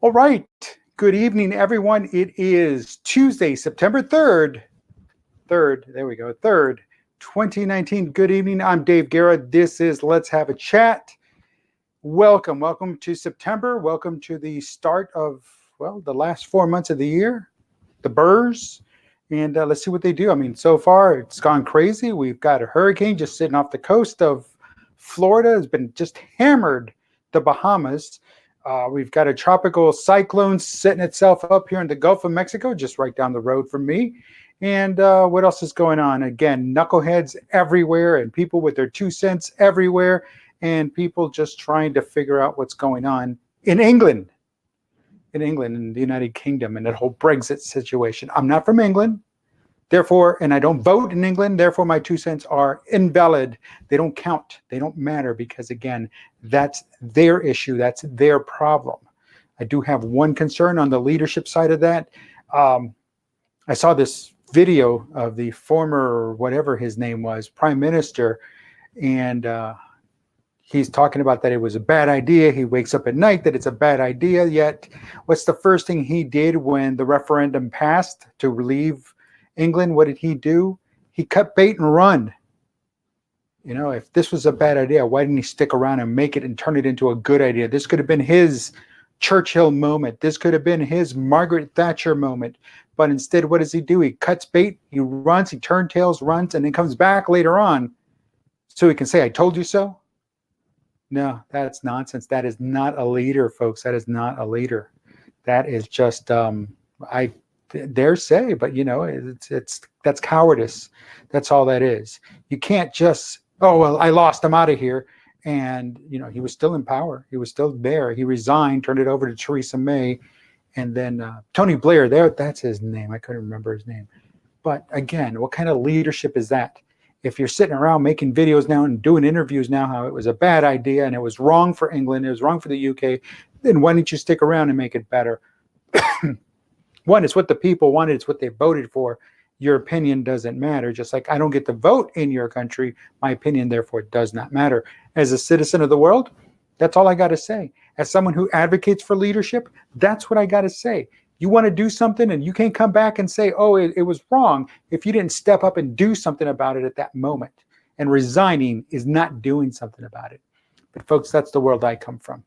All right. Good evening, everyone. It is Tuesday, September 3rd. There we go. 3rd, 2019. Good evening. I'm Dave Guerra. This is Let's Have a Chat. Welcome to September. Welcome to the start of, the last 4 months of the year, the Burrs. And let's see what they do. I mean, so far it's gone crazy. We've got a hurricane just sitting off the coast of Florida. Has been just hammered the Bahamas. We've got a tropical cyclone setting itself up here in the Gulf of Mexico, just right down the road from me. And what else is going on? Again, knuckleheads everywhere and people with their 2 cents everywhere and people just trying to figure out what's going on in England, in the United Kingdom, and that whole Brexit situation. I'm not from England, therefore, and I don't vote in England, therefore my 2 cents are invalid. They don't count. They don't matter because, again, that's their issue. That's their problem. I do have one concern on the leadership side of that. I saw this video of the former, whatever his name was, prime minister, and he's talking about that it was a bad idea. He wakes up at night that it's a bad idea. Yet, what's the first thing he did when the referendum passed to leave England? What did he do? He cut bait and run. You know, if this was a bad idea, why didn't he stick around and make it and turn it into a good idea? This could have been his Churchill moment. This could have been his Margaret Thatcher moment. But instead, what does he do? He cuts bait, he runs, he turns tails, runs, and then comes back later on so he can say, I told you so. No, that's nonsense. That is not a leader, folks. That is not a leader. That is just, I dare say, but that's cowardice. That's all that is. You can't just, I lost him out of here. And, he was still in power. He was still there. He resigned, turned it over to Theresa May. And then Tony Blair, that's his name. I couldn't remember his name. But again, what kind of leadership is that? If you're sitting around making videos now and doing interviews now, how it was a bad idea and it was wrong for England, it was wrong for the UK, then why don't you stick around and make it better? One, it's what the people wanted. It's what they voted for. Your opinion doesn't matter. Just like I don't get to vote in your country, my opinion, therefore, does not matter. As a citizen of the world, that's all I got to say. As someone who advocates for leadership, that's what I got to say. You want to do something and you can't come back and say, it was wrong if you didn't step up and do something about it at that moment. And resigning is not doing something about it. But folks, that's the world I come from.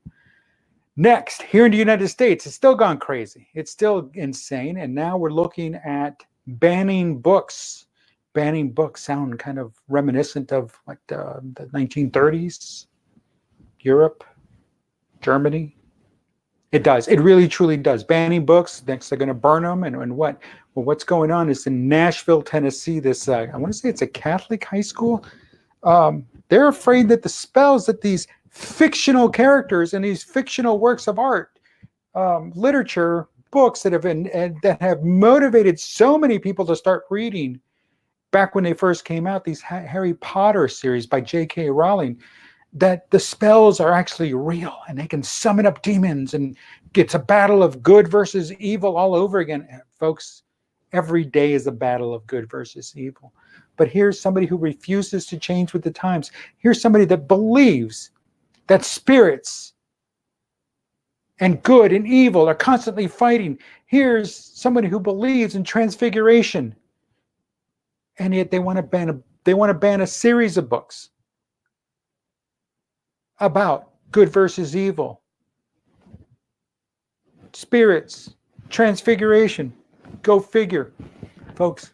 Next, here in the United States, it's still gone crazy. It's still insane. And now we're looking at banning books. Banning books sound kind of reminiscent of like the 1930s, Europe, Germany. It does. It really, truly does. Banning books. Next, they're going to burn them. And what? Well, what's going on is in Nashville, Tennessee, this, I want to say it's a Catholic high school. They're afraid that the spells that these fictional characters and these fictional works of art, literature, books that have motivated so many people to start reading back when they first came out, these Harry Potter series by J.K. Rowling, that the spells are actually real and they can summon up demons and it's a battle of good versus evil all over again. Folks, every day is a battle of good versus evil. But here's somebody who refuses to change with the times. Here's somebody that believes that spirits and good and evil are constantly fighting. Here's somebody who believes in transfiguration. And yet they want to ban a series of books about good versus evil, spirits, transfiguration. Go figure. Folks,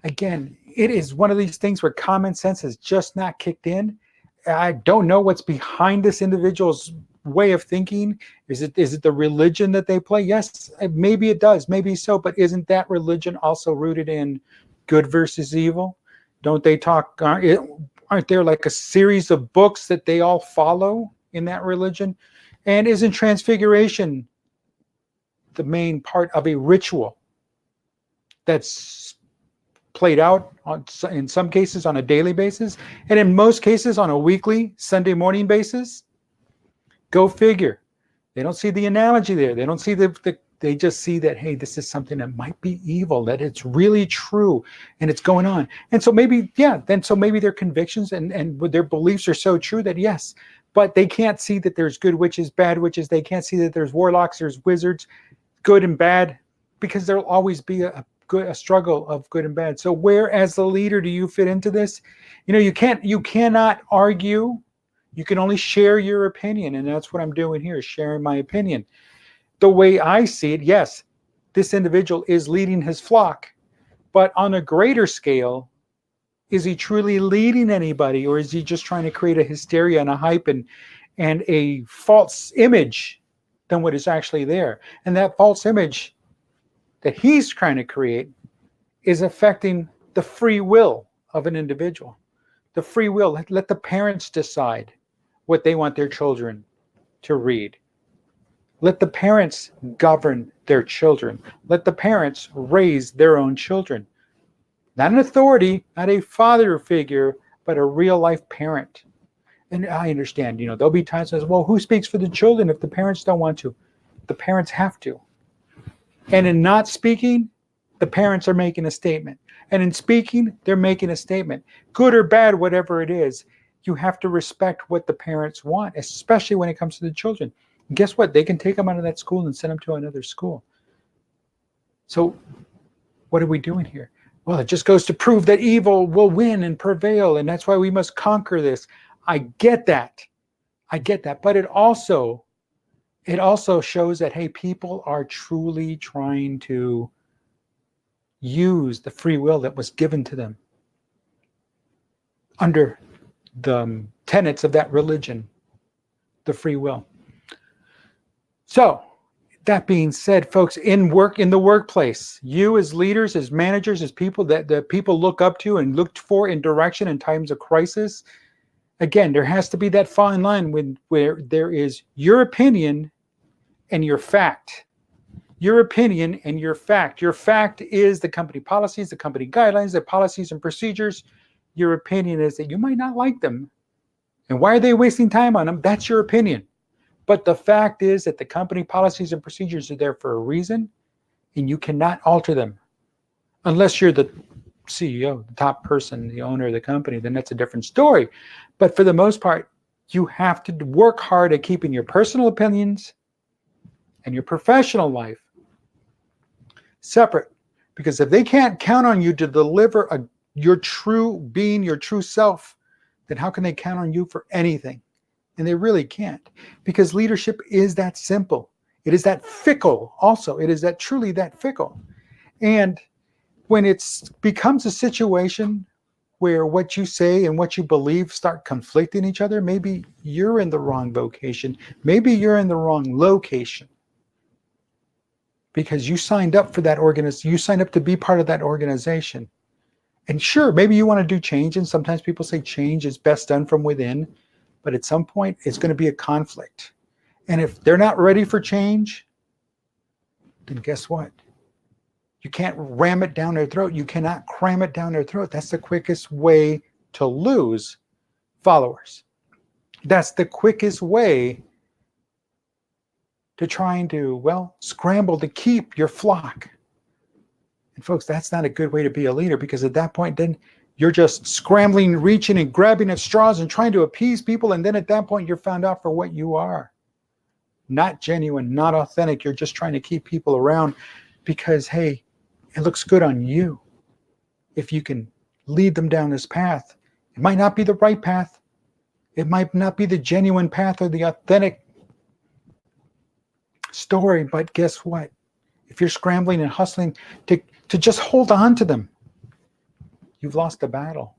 again, it is one of these things where common sense has just not kicked in. I don't know what's behind this individual's way of thinking. Is it the religion that they play? Yes, maybe it does, maybe so, but isn't that religion also rooted in good versus evil? Don't they talk, aren't there like a series of books that they all follow in that religion? And isn't transfiguration the main part of a ritual that's played out in some cases on a daily basis, and in most cases on a weekly, Sunday morning basis? Go figure. They don't see the analogy there. They don't see they just see that, hey, this is something that might be evil, that it's really true and it's going on. And so maybe, maybe their convictions and their beliefs are so true that yes, but they can't see that there's good witches, bad witches. They can't see that there's warlocks, there's wizards, good and bad, because there'll always be a struggle of good and bad. So where, as the leader, do you fit into this? You cannot argue. You can only share your opinion, and that's what I'm doing here, sharing my opinion. The way I see it, yes, this individual is leading his flock, but on a greater scale, is he truly leading anybody, or is he just trying to create a hysteria and a hype and a false image than what is actually there? And that false image that he's trying to create is affecting the free will of an individual. The free will, let the parents decide what they want their children to read. Let the parents govern their children. Let the parents raise their own children. Not an authority, not a father figure, but a real life parent. And I understand, there'll be times when, well, who speaks for the children if the parents don't want to? The parents have to. And in not speaking, the parents are making a statement. And in speaking, they're making a statement. Good or bad, whatever it is, you have to respect what the parents want, especially when it comes to the children. And guess what? They can take them out of that school and send them to another school. So what are we doing here? Well, it just goes to prove that evil will win and prevail, and that's why we must conquer this. I get that. But it also shows that, hey, people are truly trying to use the free will that was given to them under the tenets of that religion, the free will. So, that being said, folks, in the workplace, you as leaders, as managers, as people that the people look up to and look for in direction in times of crisis, again, there has to be that fine line where there is your opinion and your fact. Your opinion and your fact. Your fact is the company policies, the company guidelines, the policies and procedures. Your opinion is that you might not like them. And why are they wasting time on them? That's your opinion. But the fact is that the company policies and procedures are there for a reason, and you cannot alter them. Unless you're the CEO, the top person, the owner of the company, then that's a different story. But for the most part, you have to work hard at keeping your personal opinions and your professional life separate. Because if they can't count on you to deliver your true being, your true self, then how can they count on you for anything? And they really can't, because leadership is that simple. It is that fickle also. It is that truly that fickle. And when it becomes a situation where what you say and what you believe start conflicting each other, maybe you're in the wrong vocation. Maybe you're in the wrong location. Because you signed up for that organization. You signed up to be part of that organization. And sure, maybe you want to do change. And sometimes people say change is best done from within. But at some point, it's going to be a conflict. And if they're not ready for change, then guess what? You can't ram it down their throat. You cannot cram it down their throat. That's the quickest way to lose followers. That's the quickest way to trying to, scramble to keep your flock. And folks, that's not a good way to be a leader, because at that point, then you're just scrambling, reaching and grabbing at straws and trying to appease people. And then at that point, you're found out for what you are. Not genuine, not authentic. You're just trying to keep people around because, hey, it looks good on you. If you can lead them down this path, it might not be the right path. It might not be the genuine path or the authentic story. But guess what? If you're scrambling and hustling to just hold on to them, you've lost the battle.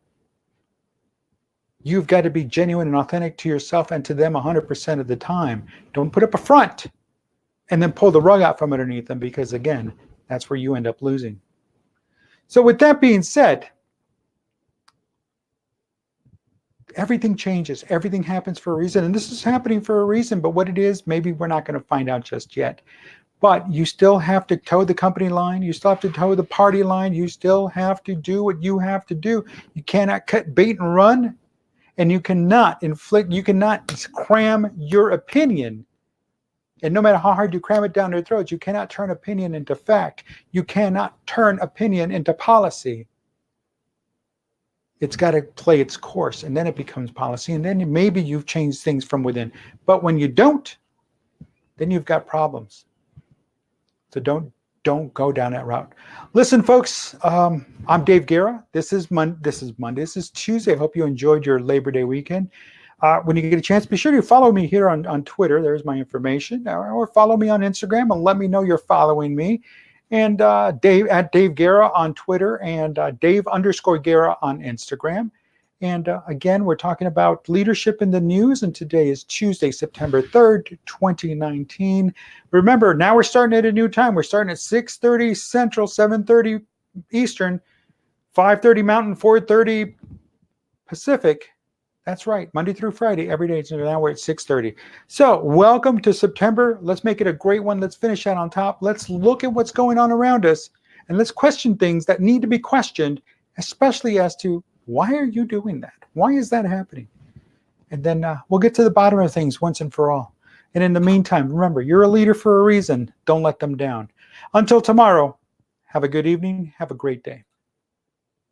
You've got to be genuine and authentic to yourself and to them 100% of the time. Don't put up a front and then pull the rug out from underneath them, because again, that's where you end up losing. So with that being said, everything changes. Everything happens for a reason. And this is happening for a reason. But what it is, maybe we're not going to find out just yet. But you still have to toe the company line. You still have to toe the party line. You still have to do what you have to do. You cannot cut bait and run. And you cannot cram your opinion. And no matter how hard you cram it down their throats, you cannot turn opinion into fact. You cannot turn opinion into policy. It's got to play its course, and then it becomes policy, and then maybe you've changed things from within. But when you don't, then you've got problems. So don't go down that route. Listen, folks, I'm Dave Guerra. This is Monday. This is Tuesday. I hope you enjoyed your Labor Day weekend. When you get a chance, be sure to follow me here on Twitter. There's my information. Or follow me on Instagram and let me know you're following me. And Dave at Dave Guerra on Twitter, and Dave_Guerra on Instagram. And again, we're talking about leadership in the news, and today is Tuesday, September 3rd, 2019. Remember, now we're starting at a new time. We're starting at 6:30 Central, 7:30 Eastern, 5:30 Mountain, 4:30 Pacific. That's right, Monday through Friday, every day. So now we're at 6:30. So welcome to September. Let's make it a great one. Let's finish out on top. Let's look at what's going on around us, and let's question things that need to be questioned, especially as to why are you doing that? Why is that happening? And then we'll get to the bottom of things once and for all. And in the meantime, remember, you're a leader for a reason. Don't let them down. Until tomorrow, have a good evening. Have a great day.